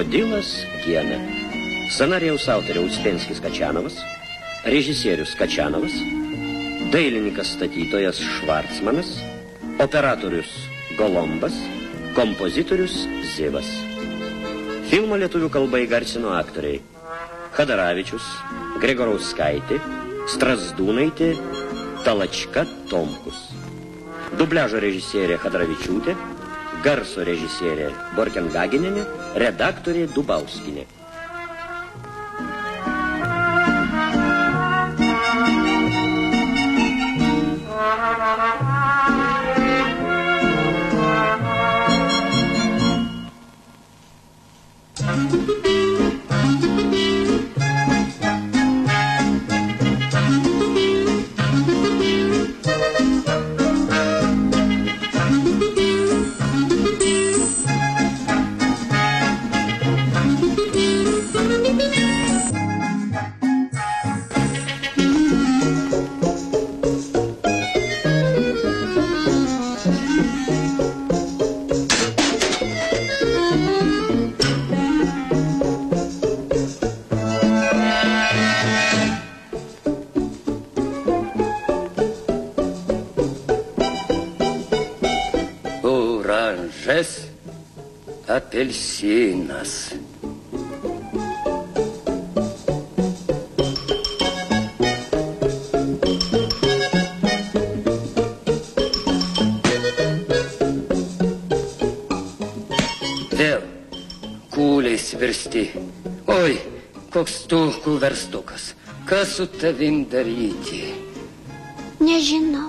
Krokodilas Gena. Scenarijaus autorė Uspenskas Kačanovas, režisierius Kačanovas, dailininkas statytojas Švarcmanas, operatorius Golombas, kompozitorius Zivas. Filmo lietuvių kalba įgarsino aktoriai Chadaravičius, Gregorauskaitė, Strazdūnaitė, Talačka Tomkus. Dubliažo režisierė Chadaravičiūtė, garso režisierė Borkengaginienė, redaktorė Dubauskinė. Oranžas, apelsinas. Vėl kūliai svirsti. Oi, koks tu kulverstukas. Kas su tavim daryti? Nežinau.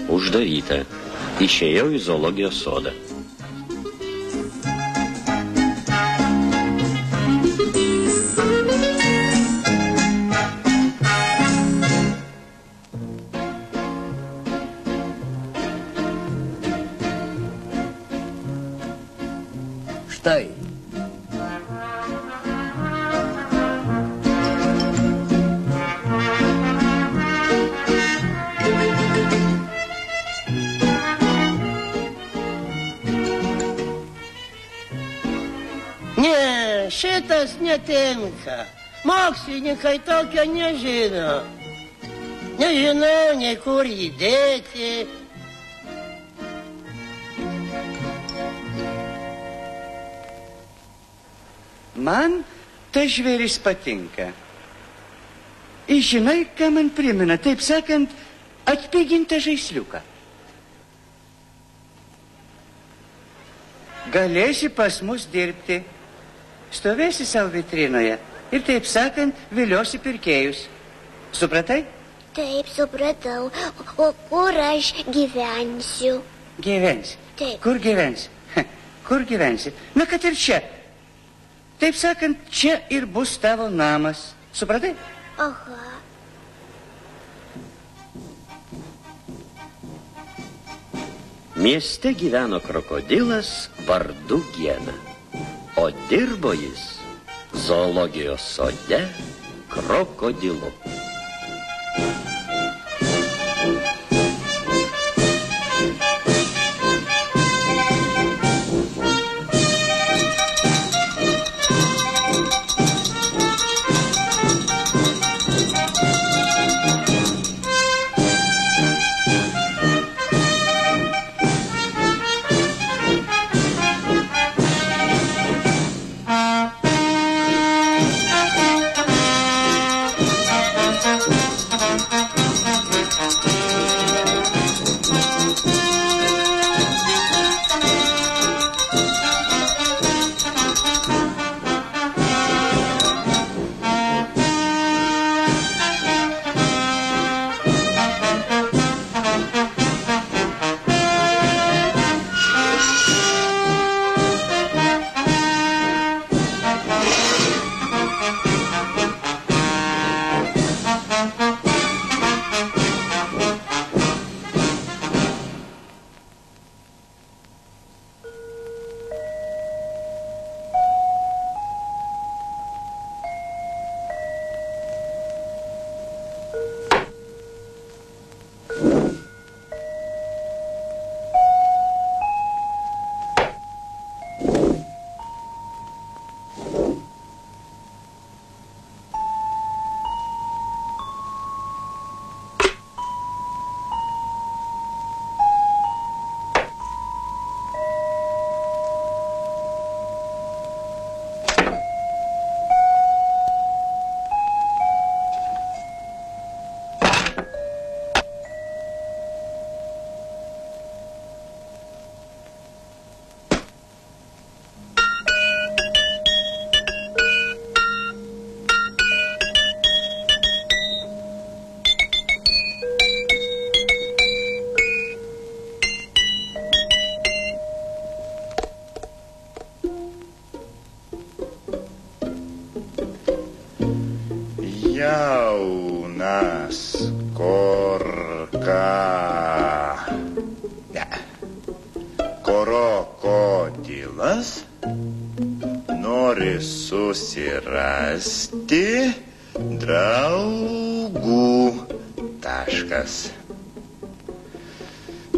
Uždaryta. Išėjau į zoologijos sodą. Štai. Ne, šitas netinka. Mokslininkai tokio nežino. Nežinau, nei kur jį dėti. Man tas žvėris patinka. Ir žinai, ką man primena, taip sakant, atpigintą žaisliuką. Galėsi pas mus dirbti. Stovėsi savo vitrinoje ir, taip sakant, viliosi pirkėjus. Supratai? Taip, supratau. O kur aš gyvensiu? Gyvensi. Taip. Kur gyvensi? Kur gyvensi? Na, kad ir čia. Taip sakant, čia ir bus tavo namas. Supratai? Aha. Mieste gyveno krokodilas vardu Gena, o dirbo jis zoologijos sode krokodilu. Jaunas krokodilas nori susirasti draugų. Taškas.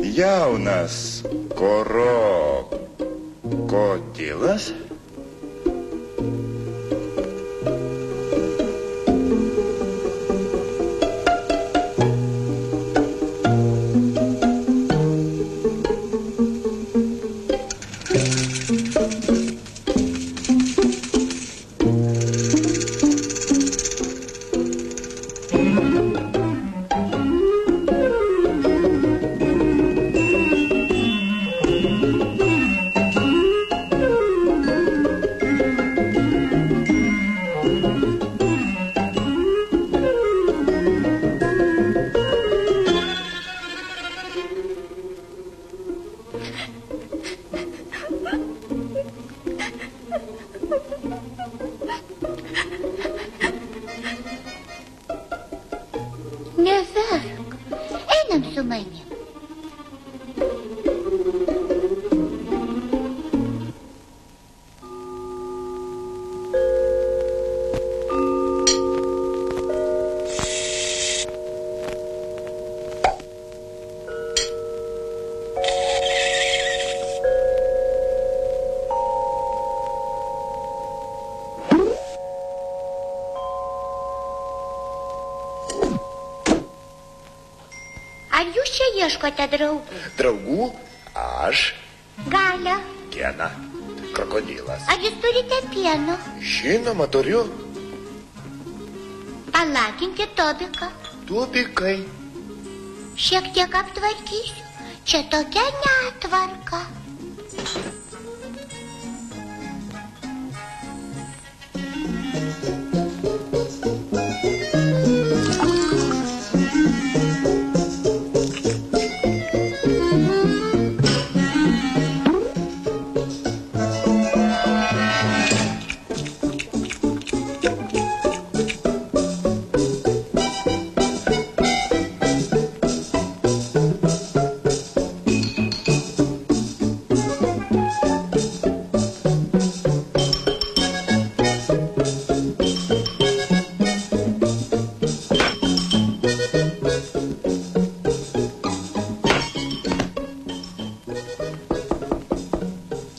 Jaunas krokodilas Neverk. Einam su manim. Ar jūs čia ieškote draugų? Draugų? Aš. Galia. Gena. Krokodilas. Ar jūs turite pieno? Žinoma, turiu. Palakinkit Tobiką. Tobikai. Šiek tiek aptvarkysiu. Čia tokia netvarka.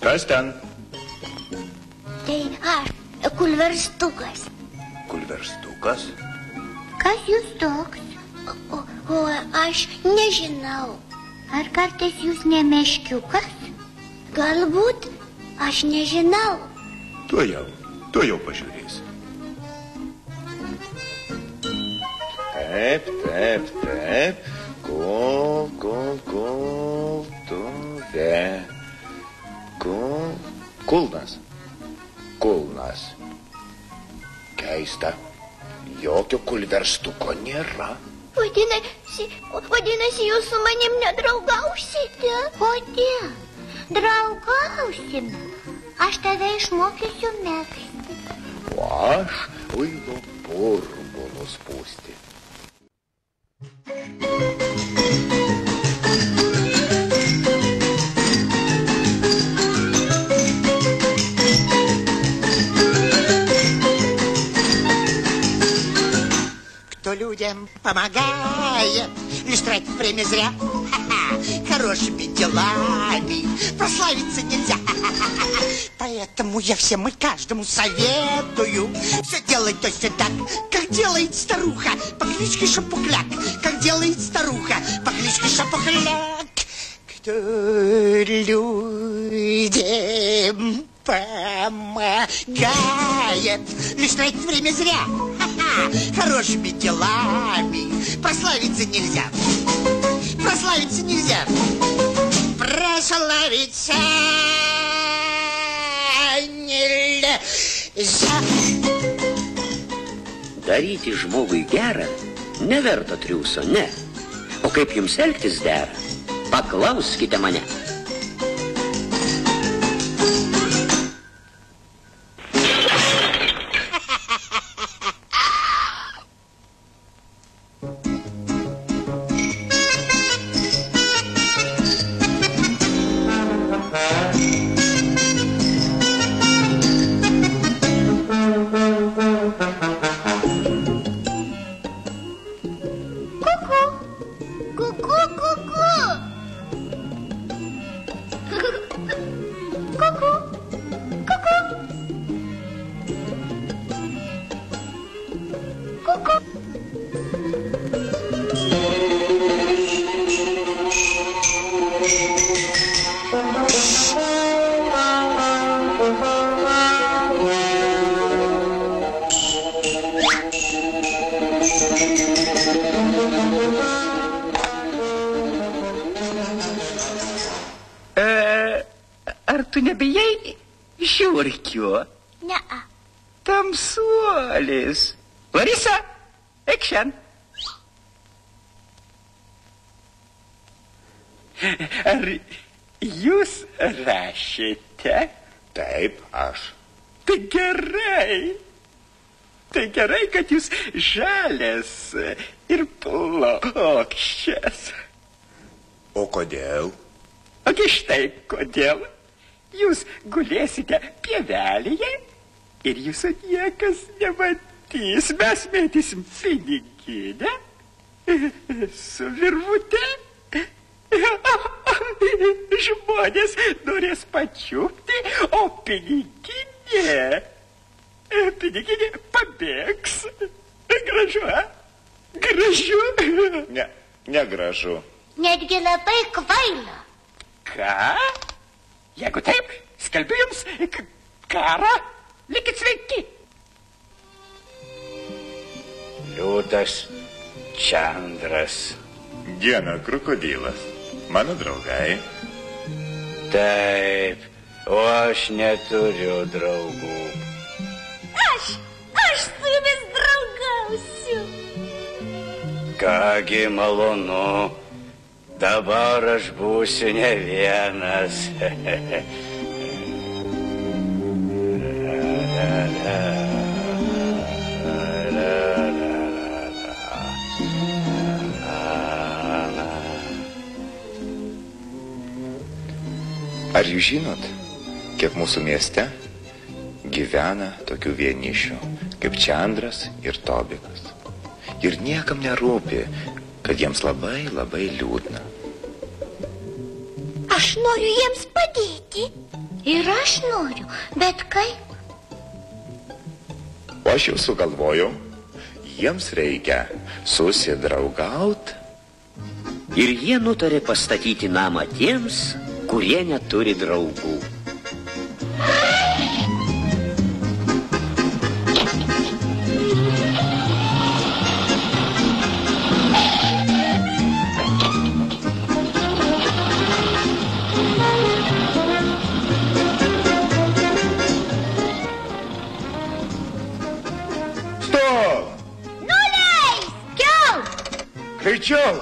Kas ten? Tai aš, kulverstukas. Kulverstukas? Kas jūs toks? O aš nežinau. Ar kartais jūs ne meškiukas? Galbūt aš nežinau. Tu jau pažiūrėsi. Taip. Kultuvė. Kulnas. Keista. Jokio kulverstuko nėra. Vadinasi, jūs su manim nedraugausite? Kodėl? Draugausime. Aš tave išmokysiu megzti. O aš muilo burbulus pūsti. Кто людям помогает, лишь тратить время зря. Хорошими делами прославиться нельзя. Поэтому я всем и каждому советую все делать точно так, как делает старуха по кличке Шапокляк. Как делает старуха по кличке Шапокляк. Кто людям помогает, лишь тратить время зря. Хорошими делами прославиться нельзя. Прославиться нельзя. Прославиться nėra. Daryti žmogui gerą neverta triūso, ne. O kaip jums elgtis dera, paklauskite mane. Kuku. Kuku. Kuku. Ar tu nebijai žiurkių? Ne-a. Tamsuolis. Larisa, eik šiandien. Ar jūs rašėte? Taip, aš. Tai gerai. Tai gerai, kad jūs žalias ir plokščias. O kodėl? Ogi štai kodėl. Jūs gulėsite pievelėje ir jūsų niekas nematys. Mes mėtysim piniginę su virvute. Žmonės norės pačiupti, o piniginė pabėgs. Gražu, a? Gražu? Ne, negražu. Netgi labai kvaila. Ką? Jeigu taip, skelbiu jums karą. Likit sveiki. Liūtas Čandras. Diena krokodilas. Mano draugai. Taip, o aš neturiu draugų. Aš su jumis draugausiu. Kągi malonu, dabar aš būsiu ne vienas. Ar jūs žinot, kiek mūsų mieste gyvena tokių vienišių kaip Čandras ir Tobikas? Ir niekam nerūpi, kad jiems labai, labai liūdna. Aš noriu jiems padėti. Ir aš noriu, bet kaip? O aš jau sugalvojau, jiems reikia susidraugaut. Ir jie nutarė pastatyti namą tiems, kurie neturi draugų.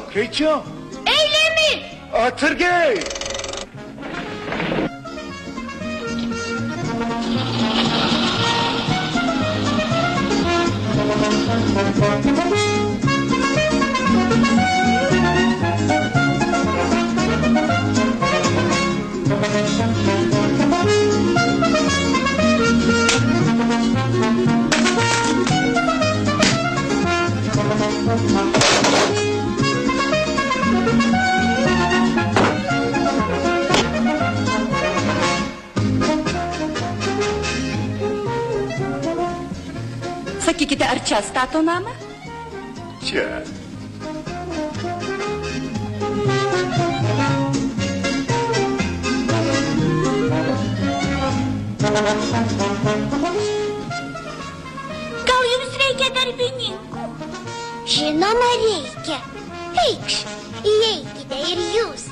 Greičiau! Eilėmis! Atsargiai! Sakykite, ar čia stato namą? Čia. Gal jums reikia darbininkų? Žinoma, reikia. Eikš, įeikite ir jūs.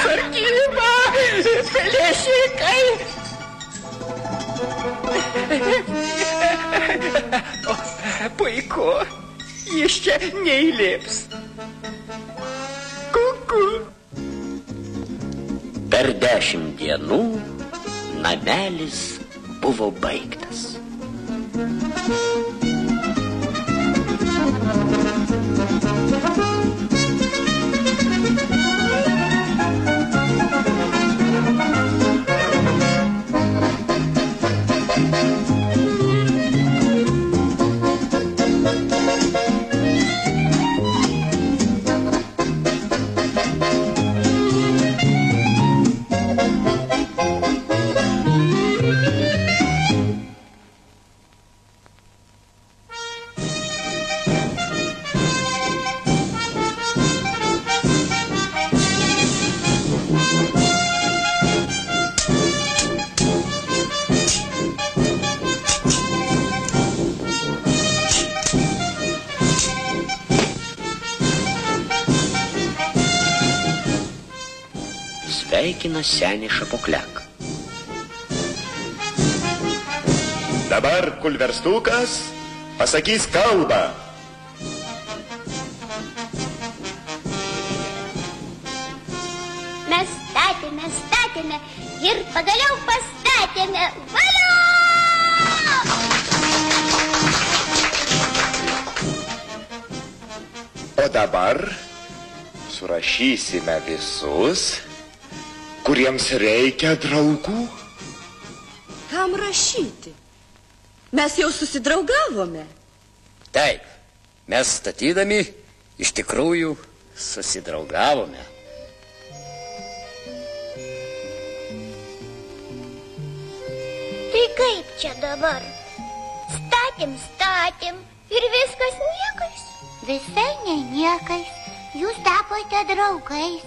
Sargyba, pelėšikai. Puiku, jis čia neįlips. Per 10 dienų namelis buvo baigtas. Sveikina senį Šapokliak. Dabar kulverstukas pasakys kalbą. Mes statėme ir pagaliau pastatėme. Valio! O dabar surašysime visus, kuriems reikia draugų. Kam rašyti? Mes jau susidraugavome. Taip, mes statydami iš tikrųjų susidraugavome. Tai kaip čia dabar? Statėm ir viskas niekais. Visai ne niekais. Jūs tapote draugais.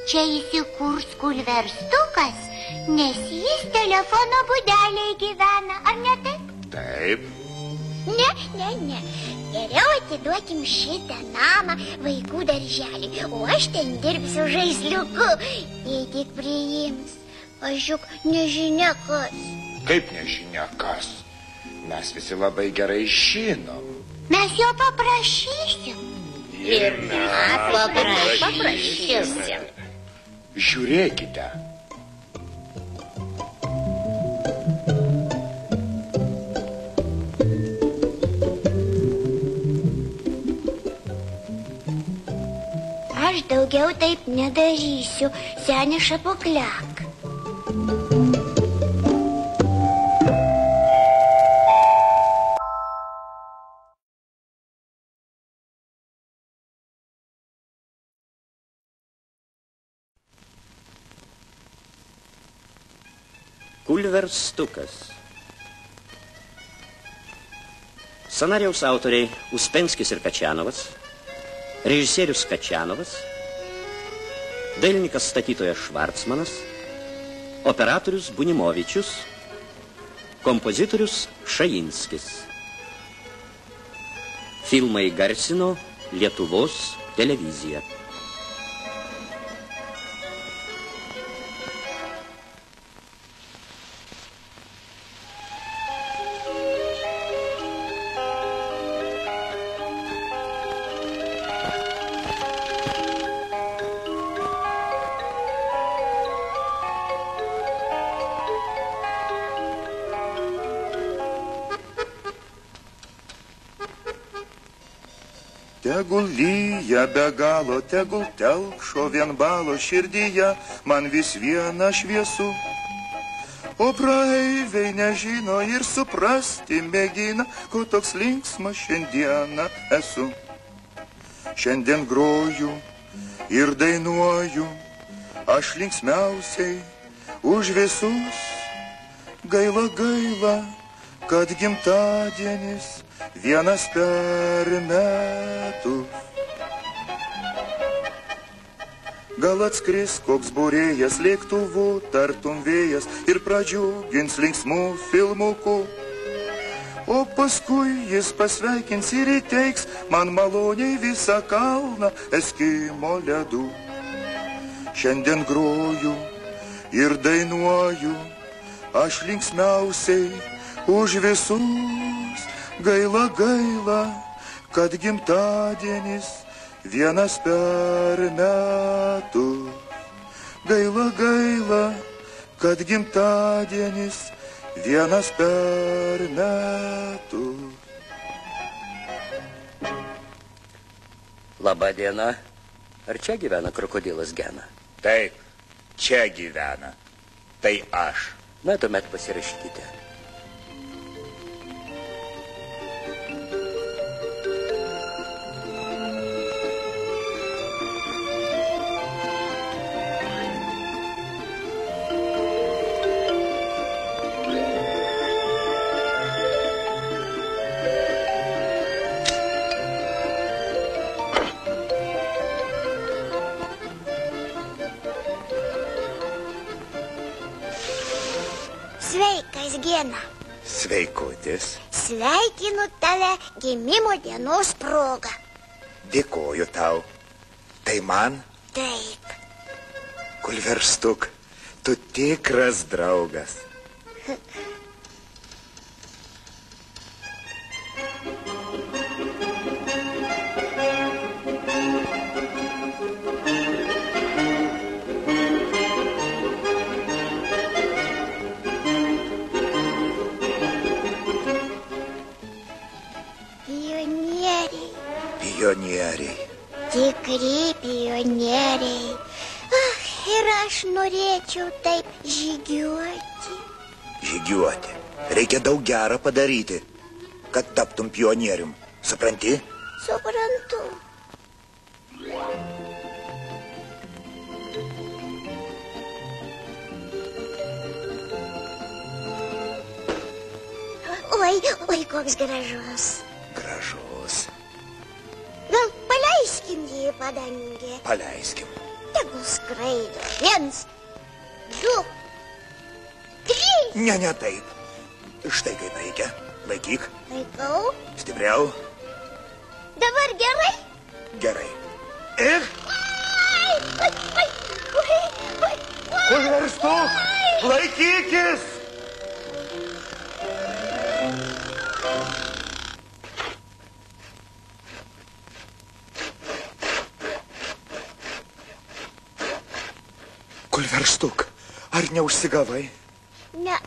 Čia įsikurs kulverstukas, nes jis telefono būdelėje gyvena, ar ne taip? Taip. Ne. Geriau atiduokim šitą namą vaikų darželį, o aš ten dirbsiu žaisliuku, jei tik priims. Aš juk nežinia kas. Kaip nežinia kas? Mes visi labai gerai žinom. Mes jo paprašysim. Ir mes paprašysim. Žiūrėkite. Aš daugiau taip nedarysiu, seni Šapokliak. Kulverstukas. Scenarijaus autoriai Uspenskis ir Kačianovas, režisierius Kačianovas, dailininkas statytojas Švarcmanas, operatorius Bunimovičius, kompozitorius Šajinskis. Filmai garsino Lietuvos televizija. Tegul lyja be galo, tegul telkšo vienbalo širdyje, man vis viena šviesu. O praeiviai nežino ir suprasti mėgina, ko toks linksmas šiandieną esu. Šiandien groju ir dainuoju, aš linksmiausiai už visus. Gaila, kad gimtadienis vienas per metus. Gal atskris koks būrėjas lėktuvų, tartum vėjas, ir pradžiugins linksmų filmukų. O paskui jis pasveikins ir įteiks man maloniai visą kalną Eskimo ledų. Šiandien groju ir dainuoju, aš linksmiausiai už visus. Gaila, kad gimtadienis vienas per metus. gaila, gaila, kad gimtadienis vienas per metus. Labą dieną. Ar čia gyvena krokodilas Gena? Taip, čia gyvena. Tai aš. Na, tuomet pasirašykite. Sveikas, Gena. Sveikutis. Sveikinu tave gimimo dienos proga. Dėkoju tau. Tai man? Taip. Kulverstuk, tu tikras draugas. Pionieriai. Tikri pionieriai. Ir aš norėčiau taip žygiuoti. Žygiuoti. Reikia daug gerą padaryti, kad taptum pionierium. Supranti? Suprantu. Oi, koks gražus. Gražus. Gal paleiskim jį į padangę? Paleiskim. Tegul skraido. 1, 2, 3. Ne taip. Štai kaip reikia. Laikyk. Laikau. Stipriau. Dabar gerai? Gerai. Ir... Oi. Kulverstuk, laikykis! Kulverstuk, ar neužsigavai? Ne,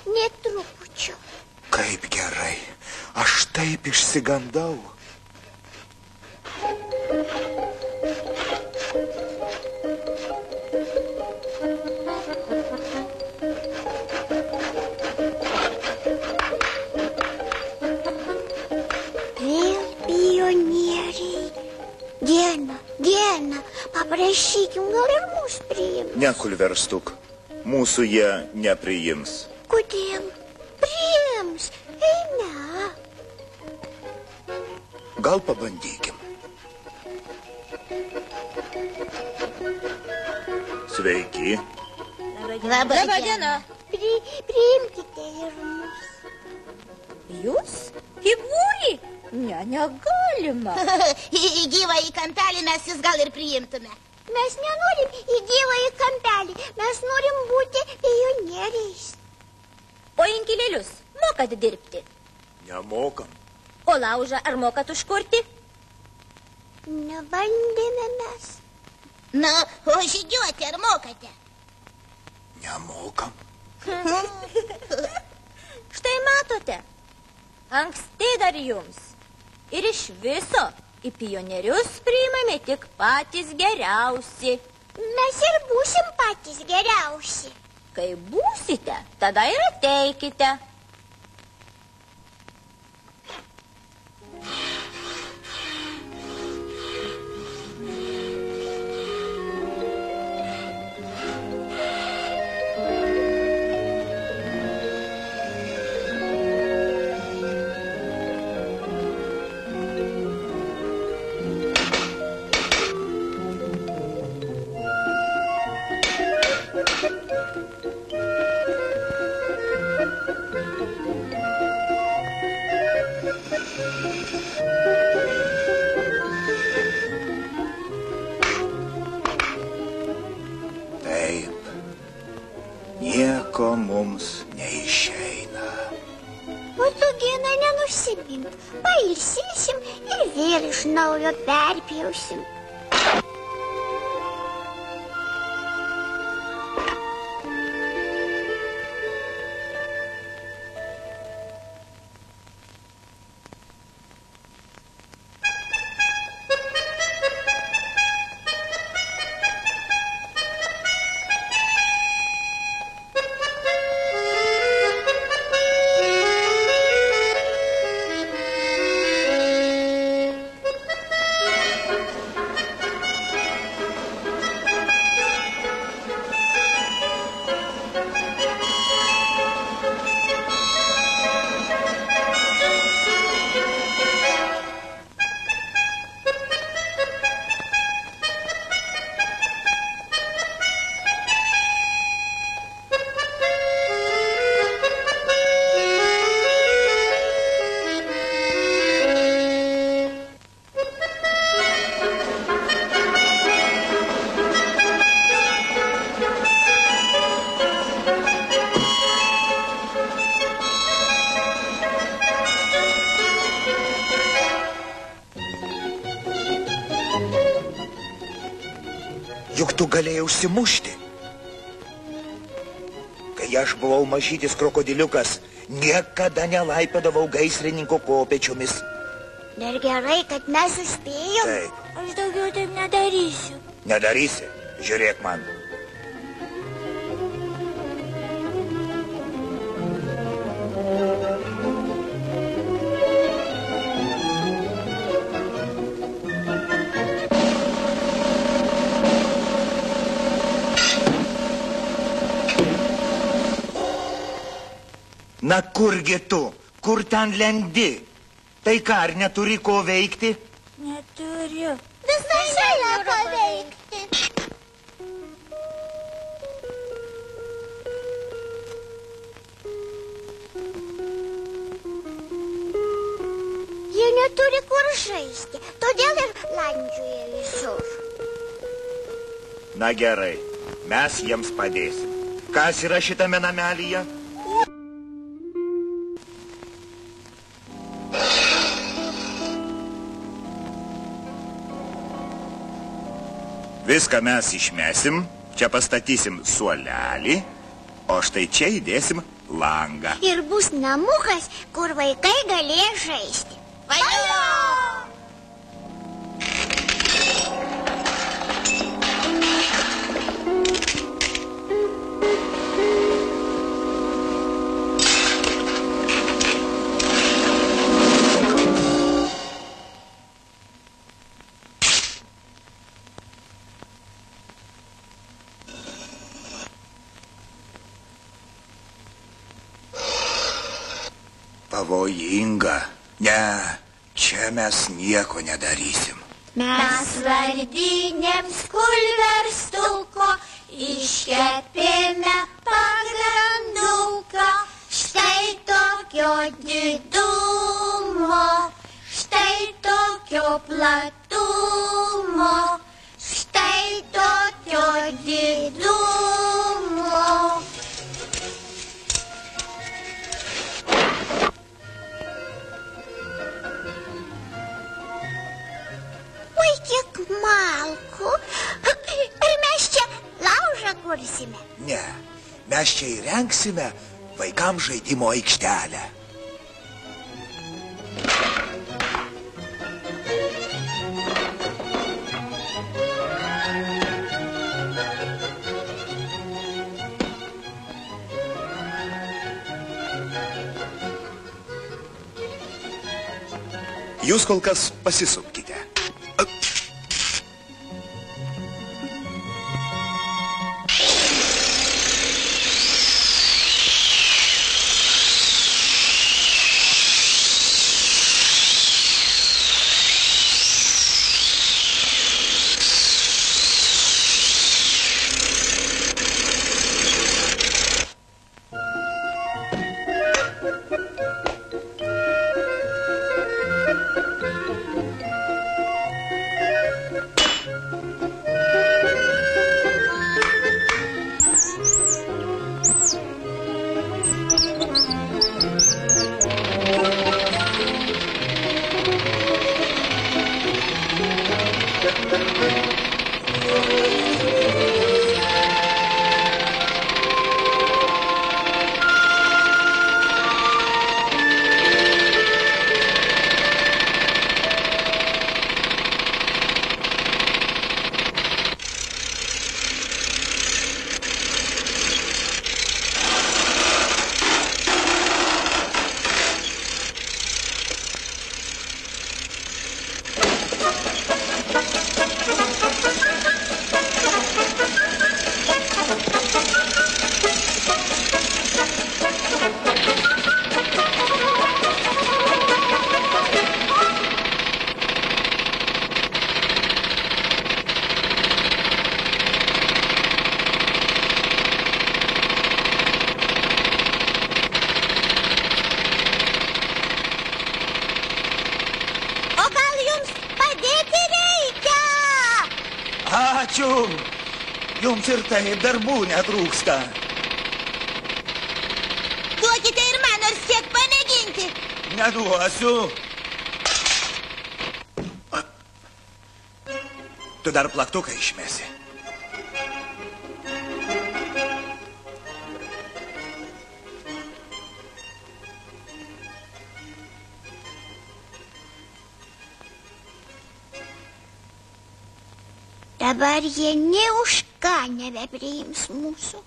nė trupučio. Kaip gerai, aš taip išsigandau. Vėl pionieriai. Gena, paprašykim, gal ir mus priims. Ne, Kulverstuk, mūsų jie nepriims. Kodėl? Priims. Ne. Gal pabandykim. Sveiki. Labą dieną. Priimkite ir mus. Jūs? Į būrį? Ne, negalima. Į gyvąjį kampelį mes jis gal ir priimtume. Mes nenorim į gyvąjį kampelį. Mes norim būti pionieriais. O inkilėlius mokat dirbti? Nemokam. O laužą ar mokat užkurti? Nebandėme mes. Na, o žygiuoti ar mokate? Nemokam. Štai matote, anksti dar jums. Ir iš viso į pionierius priimame tik patys geriausi. Mes ir būsim patys geriausi. Kai būsite, tada ir ateikite. Nieko mums neišeina. O tu, Gena, nenusibink. Pailsysim ir vėl iš naujo perpjausim. juk tu galėjai užsimušti. Kai aš buvau mažytis krokodiliukas, niekada nelaipiodavau gaisrininko kopėčiomis. Dar gerai, kad mes suspėjom. Taip. Aš daugiau taip nedarysiu. Nedarysi? Žiūrėk man. Na kurgi tu? Kur ten lendi? Tai ką, ar neturi ko veikti? Neturiu. Visai yra ką veikti. Jie neturi kur žaisti, todėl ir landžioja visur. Na gerai, mes jiems padėsim. Kas yra šitame namelyje? Viską mes išmesim, čia pastatysim suolelį, o štai čia įdėsim langą. Ir bus namukas, kur vaikai galės žaisti. Valio! Pavojinga. Ne, čia mes nieko nedarysim. Mes vardinėms kulverstuko iškepėme pagranduką. Štai tokio didumo, štai tokio platumo, štai tokio didumo. Oi, kiek malkų. Ar mes čia laužą kursime? Ne, mes čia įrengsime vaikams žaidimo aikštelę. Jūs kol kas pasisupkite. Ačiū. Jums ir taip darbų netrūksta. Duokite ir man nors kiek pamėginti. Neduosiu. Tu dar plaktuką išmesi. Dabar jie nė už ką nebepriims mūsų.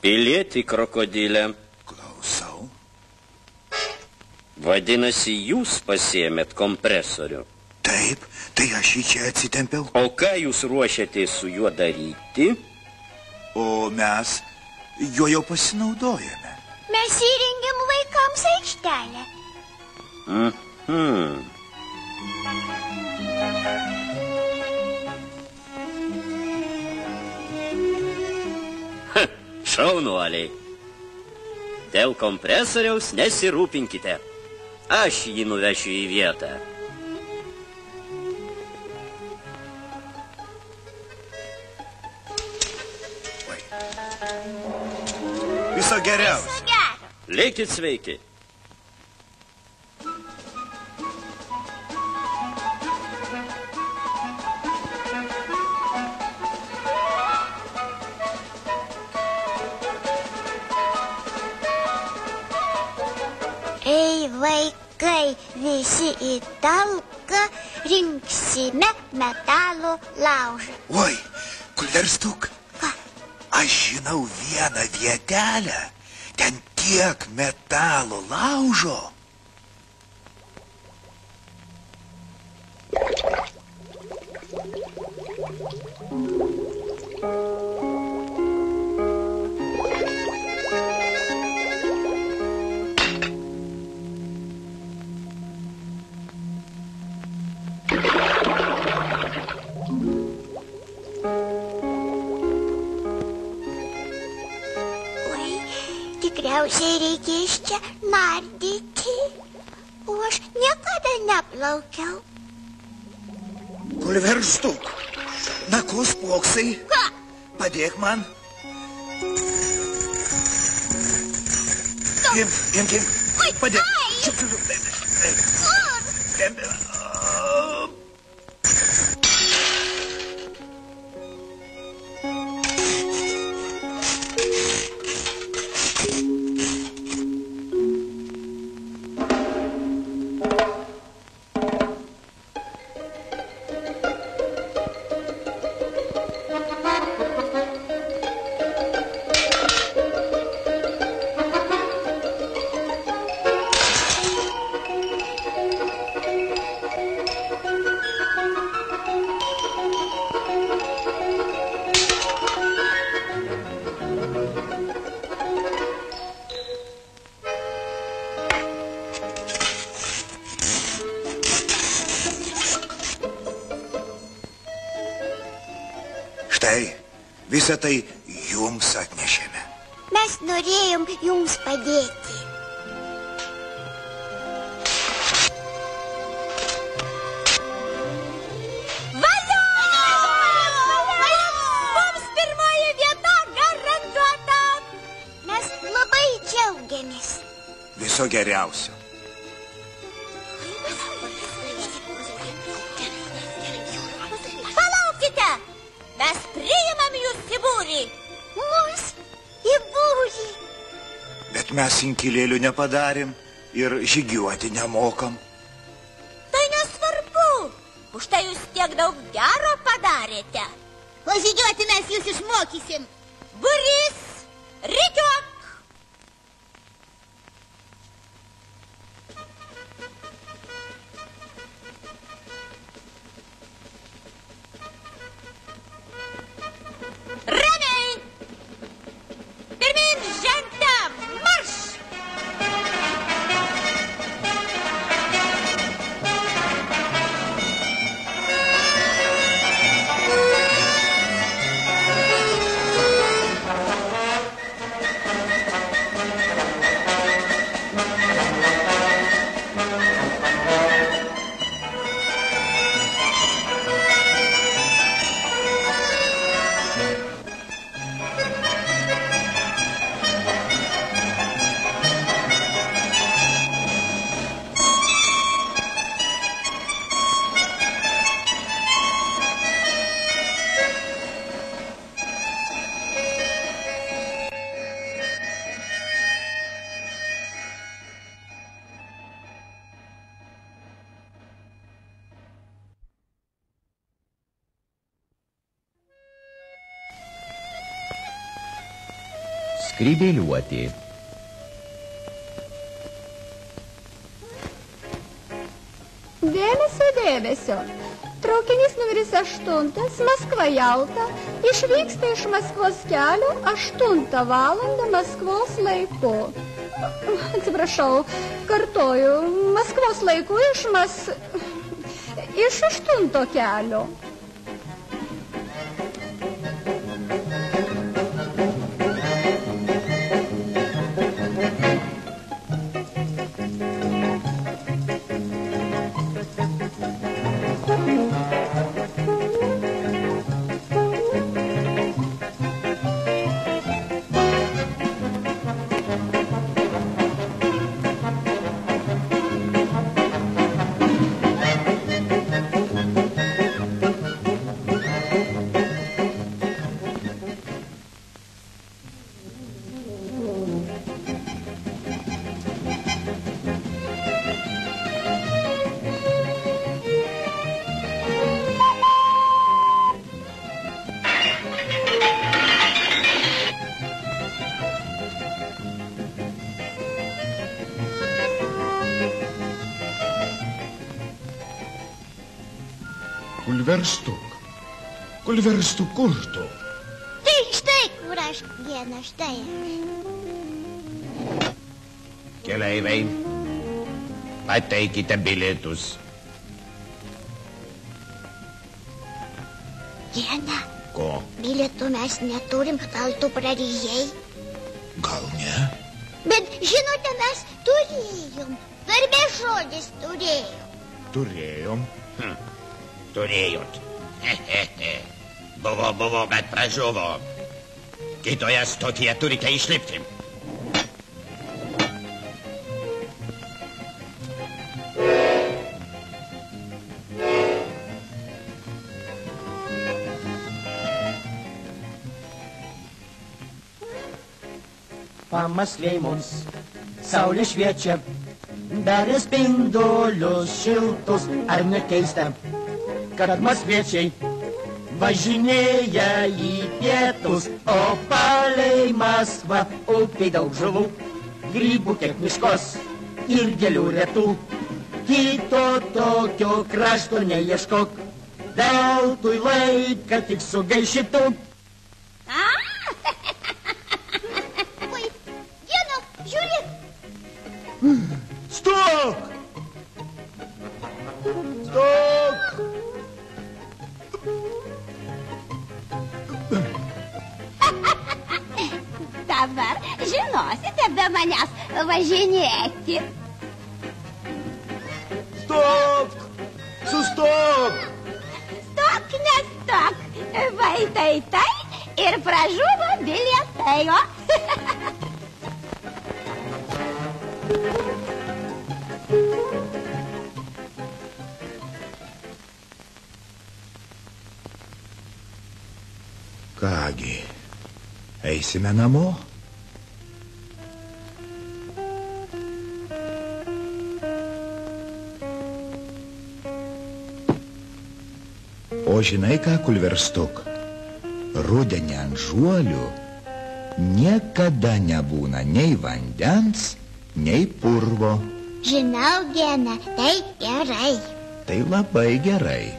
Pilietį krokodilę. Klausau. Vadinasi, jūs pasiėmėt kompresorių. Taip, tai aš jį čia atsitempiau. O ką jūs ruošiatės su juo daryti? O mes juo jau pasinaudojame. Mes įrengėm vaikams aikštelę. Šaunuoliai. Dėl kompresoriaus nesirūpinkite. Aš jį nuvešiu į vietą. Viso geriausio. Likit sveiki. Ei, vaikai, visi į talką rinksime metalo laužą. Oi, kulverstuk. Ką? Aš žinau vieną vietelę. Ten tiek metalo laužo. Tikriausiai reikės čia nardyti, o aš niekada neplaukiau. Kulverstuk, na ko spoksai? Ką? Padėk man. Imk. Padėk. Tempi. Štai, visą tai jums atnešėme. Mes norėjom jums padėti. Valio! Mums pirmoji vieta garantuota. Mes labai džiaugiamės. Viso geriausio. Palaukite! Mes priimam jūs į būrį. Mus į būrį. Bet mes inkilėlių nepadarėm ir žygiuoti nemokam. Tai nesvarbu. Už tai jūs tiek daug gero padarėte. O žygiuoti mes jūs išmokysim. Būrys, rikiuok. Ramiai. Pirmin žengte, marš. Skrybėliuoti. Dėmesio, dėmesio. Traukinys numeris 8, Maskva Jalta, išvyksta iš Maskvos kelio 8 valandą Maskvos laiku. Atsiprašau, kartoju, Maskvos laiku iš 8 kelio. Kulverstuk, kur tu? Tai štai kur aš, Gena, štai aš. Keleiviai, pateikite bilietus. Gena. Ko? Bilietų mes neturim, gal tu prarijai? Gal ne? Bet, žinote, mes turėjom. Garbės žodis turėjom. Turėjom? Turėjot. Buvo, bet pražuvo. Kitoje stotyje turite išlipti. Pamaskviai mums saulė šviečia, beria spindulius šiltus, ar nekeista, kad maskviečiai važinėja į pietus, o palei Maskvą upėj daug žuvų, grybų kiek miškos ir gėlių retų. Kito tokio krašto neieškok, veltui laiką tik sugaišytų. Oi, Gena, žiūrėk. Stok! Stok! Dabar žinosite be manęs važinėti. Stok! Sustok! Stok, nestok. Vai tai ir pražuvo bilietai. Kągi, eisime namo? O žinai ką, Kulverstuk, rudenį ant žuolių niekada nebūna nei vandens, nei purvo. Žinau, Gena, tai gerai. Tai labai gerai.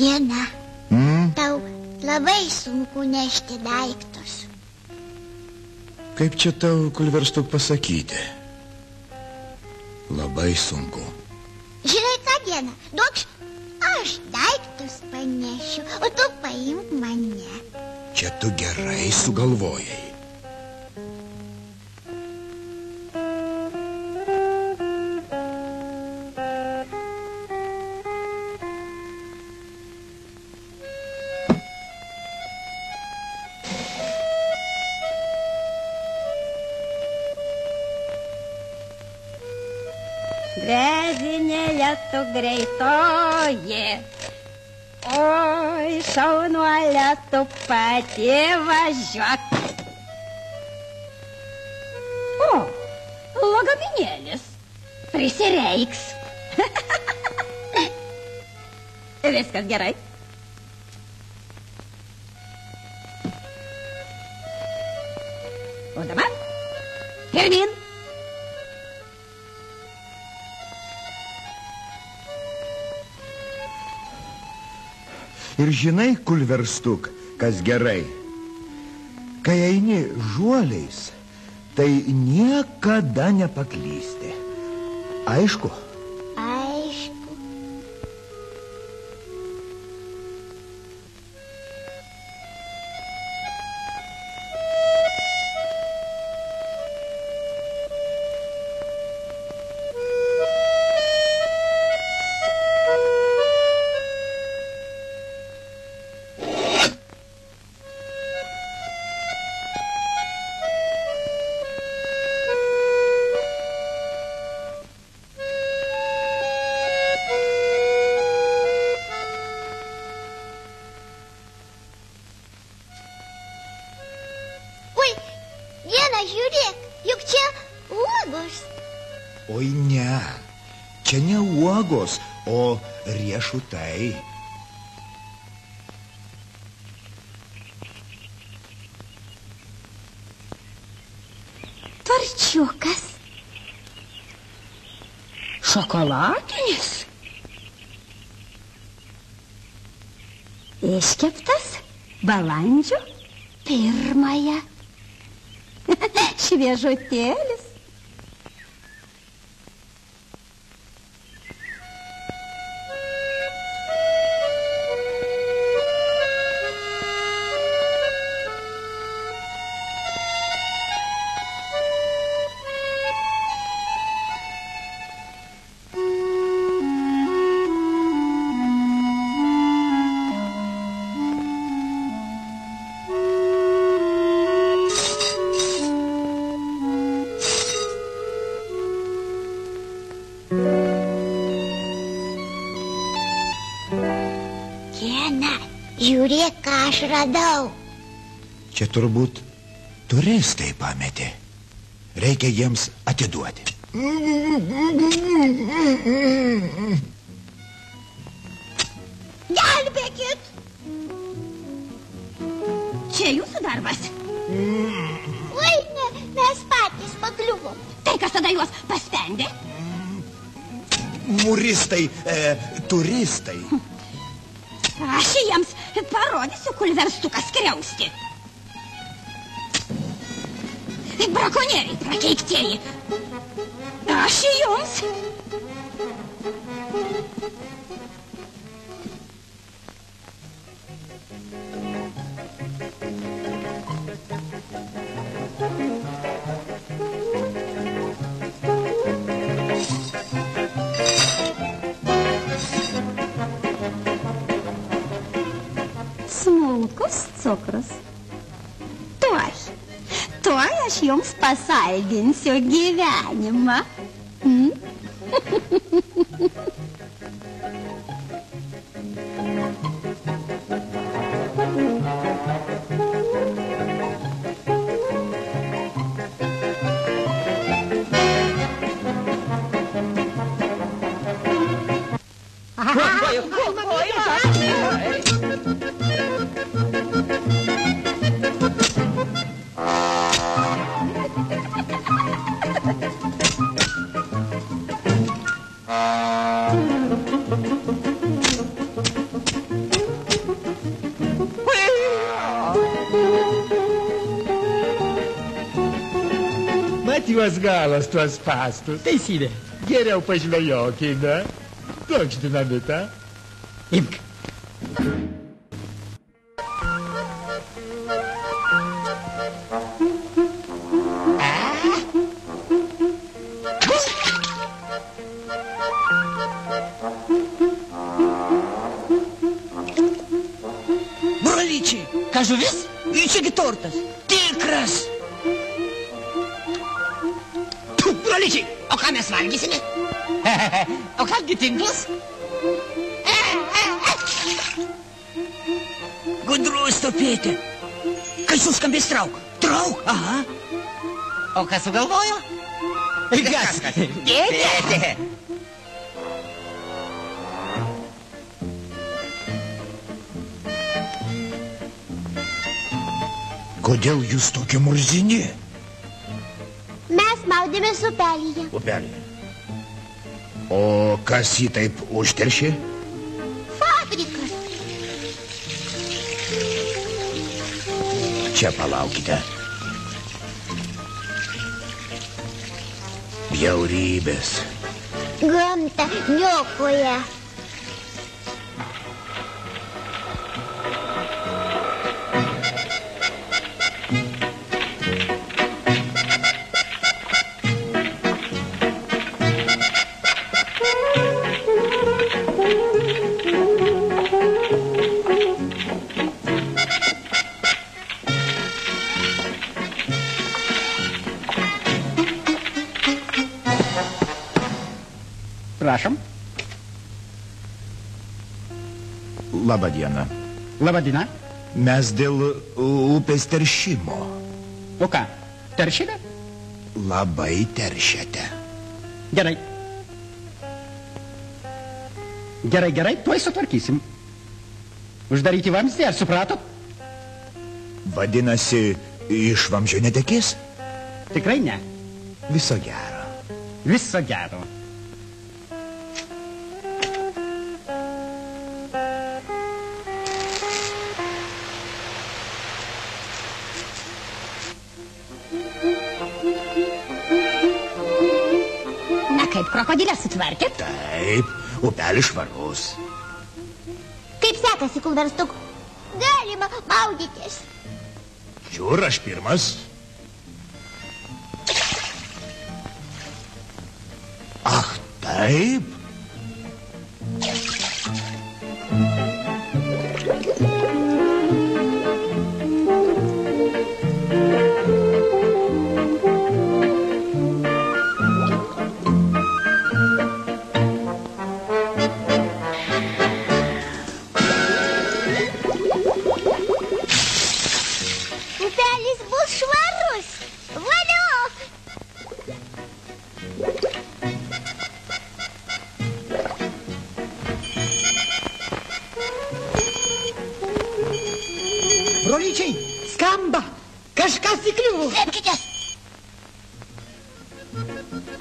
Gena, tau labai sunku nešti daiktus. Kaip čia tau, Kulverstuk, pasakyti? Labai sunku. Žinai ką, Gena, duokš, aš daiktus panešiu, o tu paimk mane. Čia tu gerai sugalvojai. Drezinėje tu greitoji, oi, šaunuolė, tu pati važiuok. Prisireiks. Viskas gerai. O dabar pirmyn. Ir žinai, kulverstuk, kas gerai. Kai eini žuoliais, tai niekada nepaklysti. Aišku? Aišku. Žiūrėk, juk čia uogos. Oi ne, čia ne uogos, o riešutai. Torčiukas. Šokoladinis. Iškeptas balandžio 1. Šviežutėlis. Gena, žiūrėk, ką aš radau. Čia turbūt turistai pametė. Reikia jiems atiduoti. Gelbėkit! Čia jūsų darbas. Oi, ne, mes patys pakliuvom. Tai kas tada juos paspendė? Muristai, turistai. Aš jiems parodysiu kulverstuką skriausti. Brakonieriai prakeiktieji. Aš jums. Smulkus cukrus. Tuoj aš jums pasaldinsiu gyvenimą. Mat juos galas tuos pastus. Teisybė. Geriau pažvejokime. Duokš dinamitą. Imk. Brolyčiai, ką žuvis? Čiagi tortas. Tikras. Brolyčiai, o ką mes valgysime? O kasgi tinklas? Gudrus topėti. Kai suskambės trauk. Trauk? Aha. O kas sugalvojo? Kas? Dėdė. Kodėl jūs tokie murzini? Mes maudėmės upelyje. Upelyje. O kas jį taip užteršė? Fabrikas. Čia palaukite. Bjaurybės. Gamta niokoja. Prašom. Labą dieną. Labą dieną. Mes dėl upės teršimo. O ką, teršite? Labai teršiate. Gerai. Gerai, tuoj sutvarkysim. Uždaryti vamzdį, ar supratot? Vadinasi, iš vamzdžio netekės? Tikrai ne. Viso gero. Viso gero. Kaip krokodilę sutvarkėt? Taip, upelis švarus. Kaip sekasi, kulverstuk? Galima maudytis. Žiūr, aš pirmas. Ach, taip. Brolyčiai, skamba. Kažkas įkliuvo. Slėpkitės.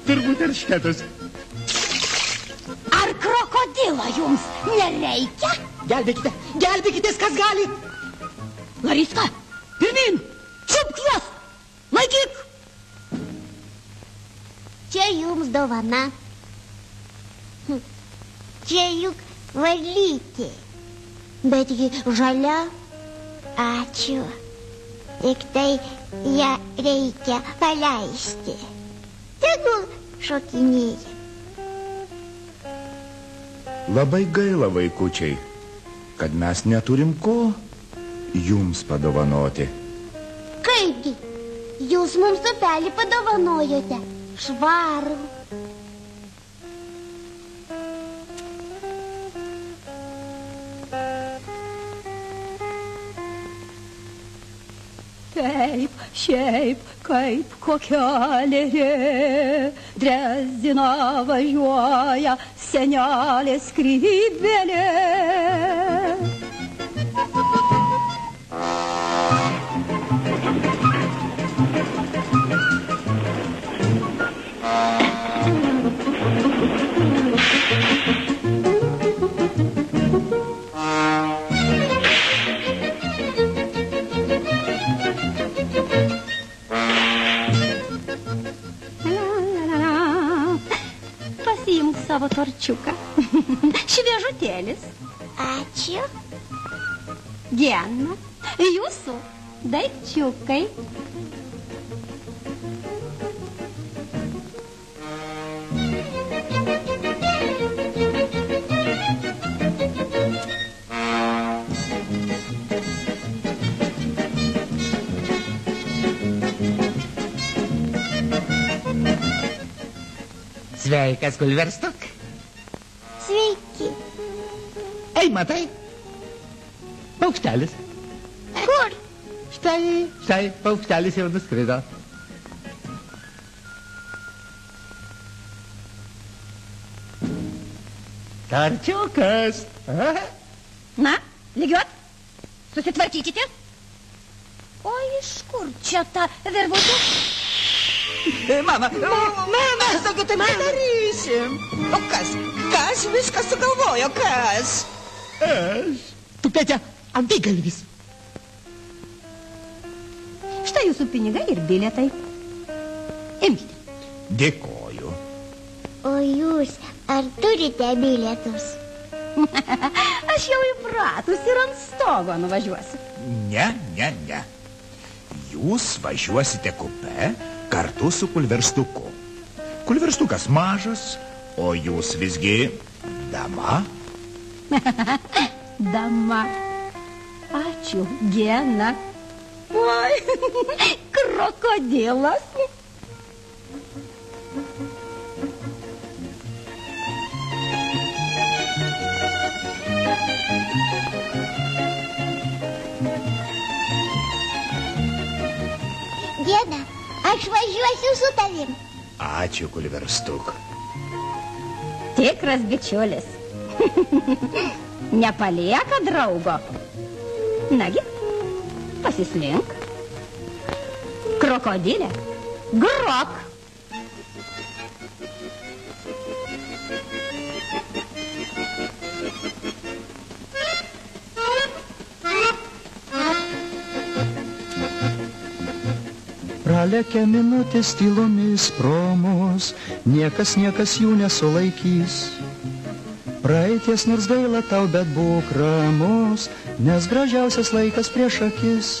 Turbūt eršketas. Ar krokodilo jums nereikia? Gelbėkitės, kas gali. Lariska, pirmin, čiupk juos, laikyk. Čia jums dovana. Čia juk varlytė. Betgi žalia. Ačiū. Tik tai ją reikia paleisti. Tegul šokinėja. Labai gaila, vaikučiai, kad mes neturim ko jums padovanoti. Kaipgi? Jūs mums upelį padovanojote. Švarų. Taip, šiaip, kaip kokia lėlė, Dresdiną važiuoja senelė skrybėlė. Savo torčiuką. Šviežutėlis. Ačiū. Diena, jūsų daikčiukai. Sveikas, kulverstuk. Sveiki. Ei, matai? Paukštelis. Kur? Štai, paukštelis jau nuskrido. Tarčiukas. Na, lygiuot, susitvarkykite. O iš kur čia ta virvutė? Mama, tokia taip nedarysim. O kas viską sugalvojo, kas? Aš. Tu, Petя, antigalvis. Štai jūsų pinigai ir bilietai. Imkite. Dėkoju. O jūs ar turite bilietus? Aš jau įpratus ir ant stogo nuvažiuosiu. Ne. Jūs važiuosite kupe kartu su kulverstuku. Kulverstukas mažas, o jūs visgi dama. Dama. Ačiū, Gena. Oi, krokodilas. Gena, aš važiuosiu su tavim. Ačiū, kulverstuk. Tikras bičiulis. Nepalieka draugo. Nagi, pasislink. Krokodilė, grok. Pralekia minutės tylomis pro mus, niekas jų nesulaikys. Praeities nors gaila tau, bet būk ramus, nes gražiausias laikas prieš akis.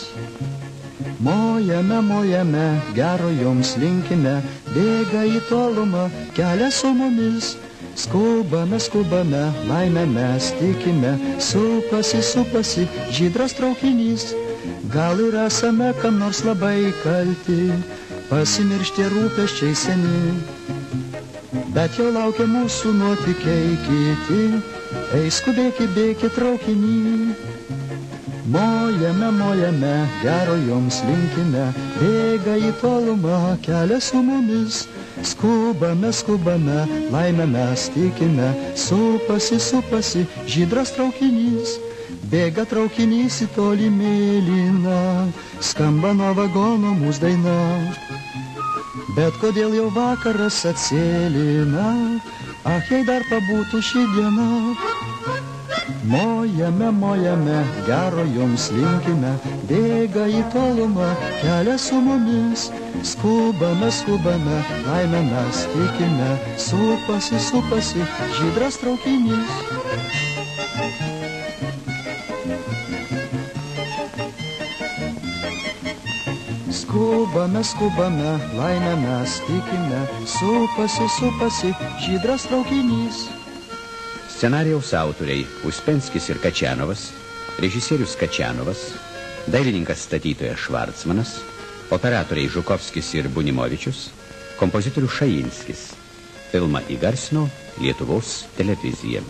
Mojame, gero jums linkime, bėga į tolumą, kelią su mumis. Skubame, laimę mes tikime, supasi, žydras traukinys. Gal ir esame kam nors labai kalti, pasimiršti rūpesčiai seni. Bet jau laukia mūsų nuotykiai kiti, eis skubėki traukinį. Mojame, gero jums linkime, bėga į tolumą, kelią su mumis. Skubame, laimę mes tikime, supasi, žydras traukinys. Bėga traukinys į tolį mėlyną, skamba nuo vagono mūsų daina. Bet kodėl jau vakaras atsėlina, jei dar pabūtų ši diena. Mojame, gero jums linkime, bėga į tolumą, kelią su mumis. Skubame, laimę mes tikime, supasi, žydras traukinys. Skubame, laimę mes tikime, supasi, žydras traukinys. Scenarijaus autoriai Uspenskis ir Kačianovas, režisierius Kačianovas, dailininkas statytojas Švarcmanas, operatoriai Žukovskis ir Bunimovičius, kompozitorius Šainskis. Filmą įgarsino Lietuvos televizija.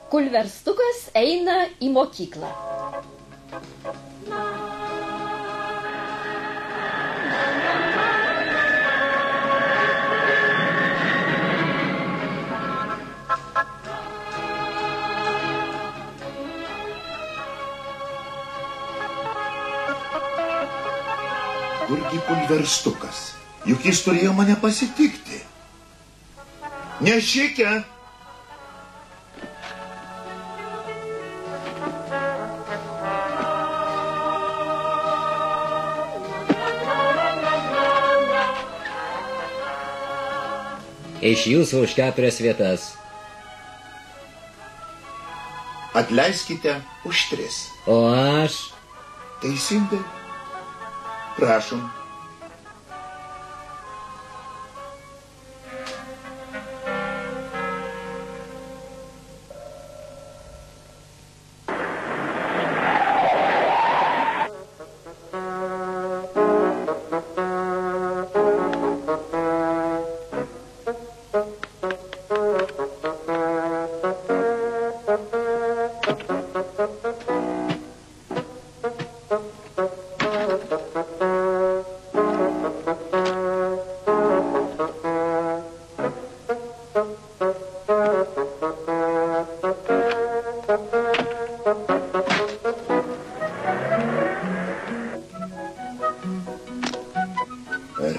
Kulverstukas eina į mokyklą. Kurgi kulverstukas? Juk jis turėjo mane pasitikti. Nešike! Iš jūsų už 4 vietas. Atleiskite už 3. O aš? Teisingai. Prašom.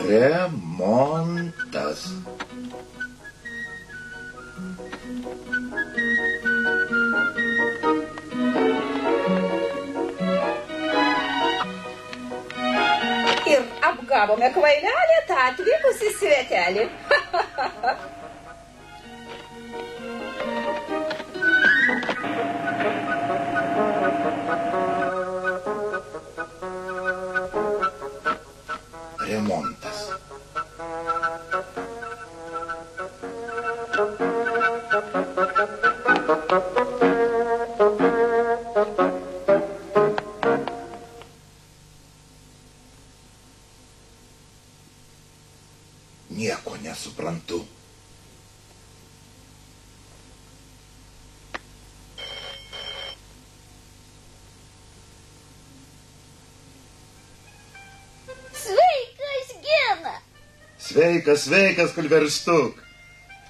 Remontas. Ir apgavome kvailelį tą atvykusį svetelį. Remontas. Nieko nesuprantu. Sveikas, Gena. Sveikas, sveikas, Kulverstuk.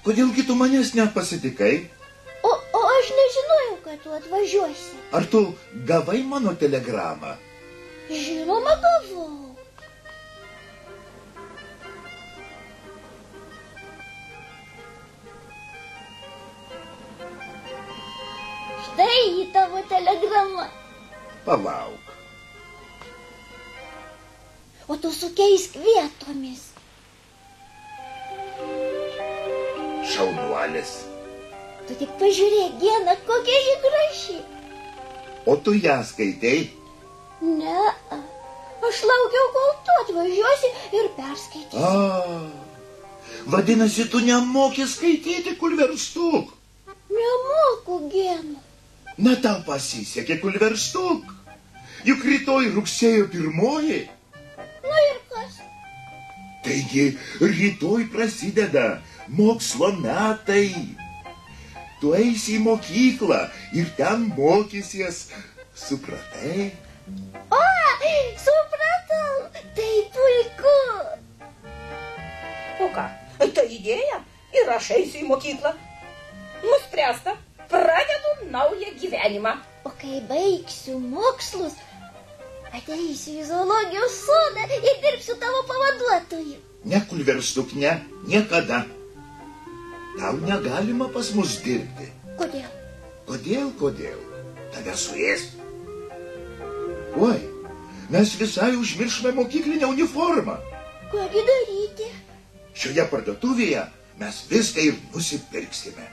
Kodėlgi tu manęs nepasitikai? O aš nežinojau, kad tu atvažiuosi. Ar tu gavai mano telegramą? Žinoma, gavau. Štai į tavo telegramą. Palauk. O tu sukeisk vietomis. Šaunuolis. Tu tik pažiūrėk, Gena, kokia ji graži. O tu ją skaitei? Ne, aš laukiau, kol tu atvažiuosi ir perskaitysi. Vadinasi, tu nemoki skaityti, Kulverstuk. Nemoku, Gena. Na, tau pasisekė, Kulverstuk. Juk rytoj rugsėjo 1. Na ir kas? Taigi, rytoj prasideda mokslo metai. Tu eisi į mokyklą ir ten mokysies. Supratai? O, supratau. Tai puiku. O ką, tai idėja ir aš eisiu į mokyklą. Nuspręsta, pradedu naują gyvenimą. O kai baigsiu mokslus, ateisiu į zoologijos sodą ir dirbsiu tavo pavaduotoju. Ne, Kulverstuk, ne, niekada. Tau negalima pas mus dirbti. Kodėl? Kodėl? Tave suės. Oi, mes visai užmiršome mokyklinę uniformą. Kągi daryti? Šioje parduotuvėje mes viską ir nusipirksime.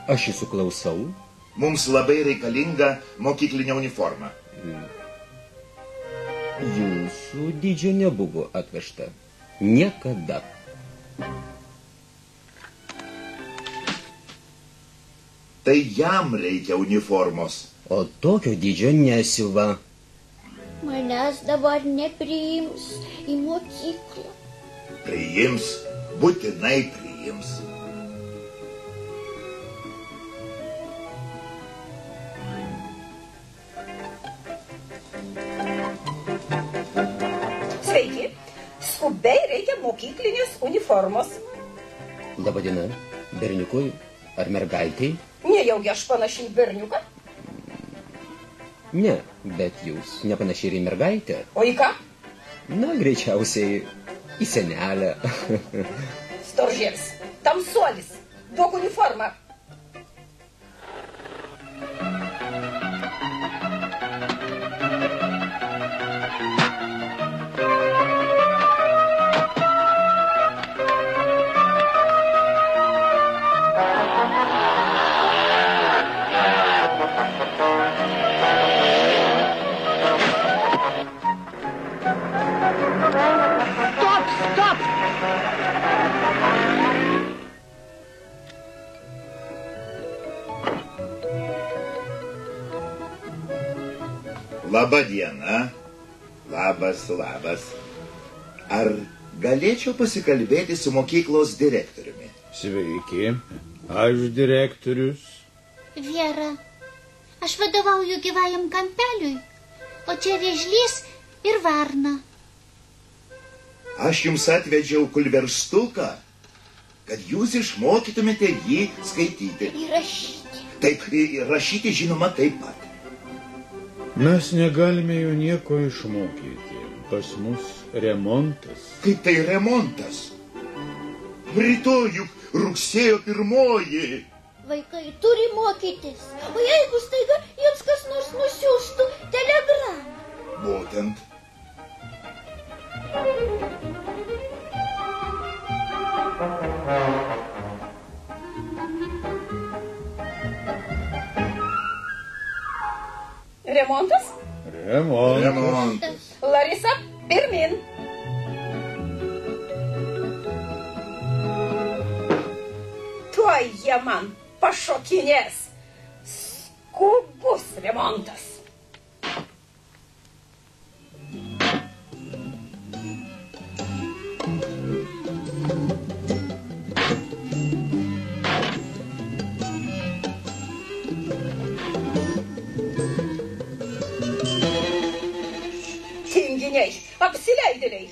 Aš jūsų klausau. Mums labai reikalinga mokyklinė uniforma. Jūsų dydžio nebuvo atvežta. Niekada. Tai jam reikia uniformos. O tokio dydžio nesiuva. Manęs dabar nepriims į mokyklą. Priims, būtinai priims. Sveiki, skubiai reikia mokyklinės uniformos. Labadiena, berniukui ar mergaitei? Nejaugi aš panašiai berniuką? Ne, bet jūs nepanašiai ir į mergaitę. O į ką? Na, greičiausiai į senelę. Storžievis, tamsuolis, duok uniformą. Stop! Labą dieną. Labas. Ar galėčiau pasikalbėti su mokyklos direktoriumi? Sveiki, aš direktorius. Viera, Aš vadovauju gyvajam kampeliui, o čia vėžlys ir varna. Aš jums atvedžiau kulverstuką, kad jūs išmokytumėte jį skaityti. Ir rašyti. Taip, ir rašyti žinoma taip pat. Mes negalime jų nieko išmokyti. Pas mus remontas. Kaip tai remontas? Rytoj juk rugsėjo 1. Vaikai turi mokytis. O jeigu staiga jiems kas nors nusiųstų telegramą? Būtent. Remontas? Remontas. Larisa, pirmin. Tuoj jie man pašokinės. Skubus remontas. Tinginiai, apsileidėliai,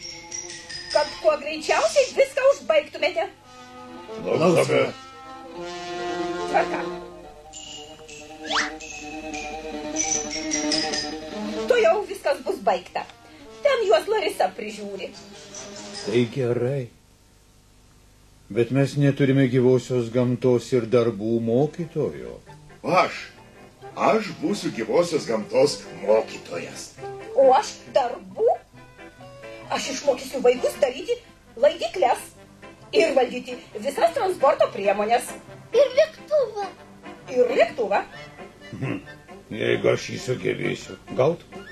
kad kuo greičiausiai viską užbaigtumėte. Lauksime. Tvarka. Tuojau viskas bus baigta. Ten juos Larisa prižiūri. Tai gerai. Bet mes neturime gyvosios gamtos ir darbų mokytojo. Aš būsiu gyvosios gamtos mokytojas. O aš darbų? Aš išmokysiu vaikus daryti laidyklės ir valdyti visas transporto priemonės. Ir lėktuvą. Ir lėktuvą. Jeigu aš jį sugebėsiu, gautų.